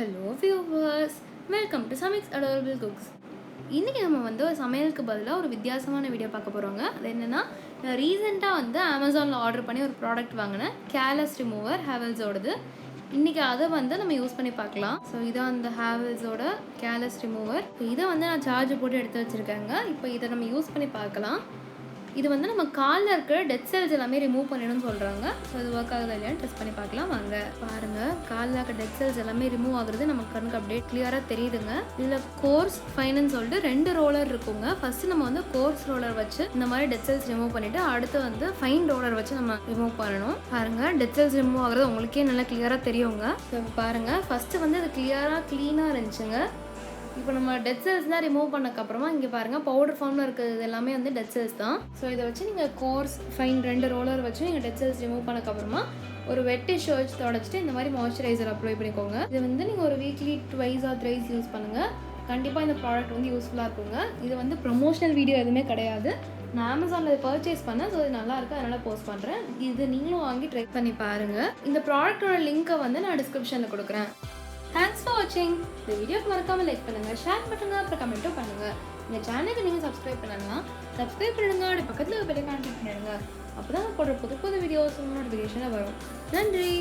Hello viewers, welcome to சமிக்ஸ் adorable cooks. இன்றைக்கி நம்ம ஒரு சமையலுக்கு பதிலாக ஒரு வித்தியாசமான வீடியோ பார்க்க போகிறோங்க. அது என்னென்னா, நான் ரீசெண்டாக அமேசானில் ஆர்டர் பண்ணி ஒரு ப்ராடக்ட் வாங்கினேன், கேலஸ் ரிமூவர் ஹேவல்ஸோடது. இன்றைக்கி அதை நம்ம யூஸ் பண்ணி பார்க்கலாம். ஸோ இதான் அந்த ஹேவல்ஸோட கேலஸ் ரிமூவர். இதை நான் சார்ஜ் போட்டு எடுத்து வச்சுருக்கேங்க. இப்போ இதை நம்ம யூஸ் பண்ணி பார்க்கலாம். இது நம்ம காலில் இருக்கிற டெட் செல்ஸ் எல்லாமே ரிமூவ் பண்ணிடணும்னு சொல்கிறாங்க. ஸோ இது ஒர்க் ஆகுதா இல்லையான்னு டெஸ்ட் பண்ணி பார்க்கலாம் வாங்க. பாருங்கள், காலில் இருக்க டெட் செல்ஸ் எல்லாமே ரிமூவ் ஆகுறது நமக்கு கண்ணுக்கு அப்படியே கிளியராக தெரியுதுங்க. இதில் கோர்ஸ் ஃபைன்னு சொல்லிட்டு 2 ரோலர் இருக்குங்க. ஃபஸ்ட்டு நம்ம கோர்ஸ் ரோலர் வச்சு இந்த மாதிரி டெட் செல்ஸ் ரிமூவ் பண்ணிவிட்டு அடுத்து ஃபைன் ரோலர் வச்சு நம்ம ரிமூவ் பண்ணணும். பாருங்கள், டெட் செல்ஸ் ரிமூவ் ஆகுறது உங்களுக்கே நல்லா கிளியராக தெரியுங்க. ஸோ பாருங்கள், ஃபஸ்ட்டு அது க்ளீனாக இருந்துச்சுங்க. இப்போ நம்ம டெட் செல்ஸ் தான் ரிமூவ் பண்ணக்கப்புறமா இங்கே பாருங்கள், பவுடர் ஃபார்மில் இருக்கிறது எல்லாமே டெட் செல்ஸ் தான். ஸோ இதை வச்சு நீங்கள் கோர்ஸ் ஃபைன் 2 ரோலர் வச்சு நீங்கள் டெட் செல்ஸ் ரிமூவ் பண்ணக்கப்புறமா ஒரு வெட் டிஷ்யூ வச்சு தொடச்சிட்டு இந்த மாதிரி மாய்ஸ்சரைசர் அப்ளை பண்ணிக்கோங்க. இது நீங்கள் ஒரு வீக்லி 2 or 3 யூஸ் பண்ணுங்கள். கண்டிப்பாக இந்த ப்ராடக்ட் யூஸ்ஃபுல்லாக இருக்குங்க. இது ப்ரொமோஷனல் வீடியோ எதுவுமே கிடையாது. நான் அமேசானில் பர்ச்சேஸ் பண்ணேன். ஸோ இது நல்லாயிருக்கு, அதனால் போஸ்ட் பண்ணுறேன். இது நீங்களும் வாங்கி ட்ரை பண்ணி பாருங்கள். இந்த ப்ராடக்டோட லிங்க்கை நான் டிஸ்கிரிப்ஷனில் கொடுக்குறேன். தேங்க்ஸ் ஃபார் வாட்சிங். இந்த வீடியோக்கு மறக்காமல் லைக் பண்ணுங்கள், ஷேர் பண்ணுங்கள், அப்புறம் கமெண்ட்டும் பண்ணுங்கள். இந்த சேனலுக்கு நீங்கள் சப்ஸ்கிரைப் பண்ணலாம், சப்ஸ்கிரைப் பண்ணுங்கள். அப்படி பக்கத்தில் பெல் ஐகான் கிளிக் பண்ணிடுங்க. அப்போ தான் போடுற புது வீடியோஸ் நோட்டிஃபிகேஷனாக வரும். நன்றி.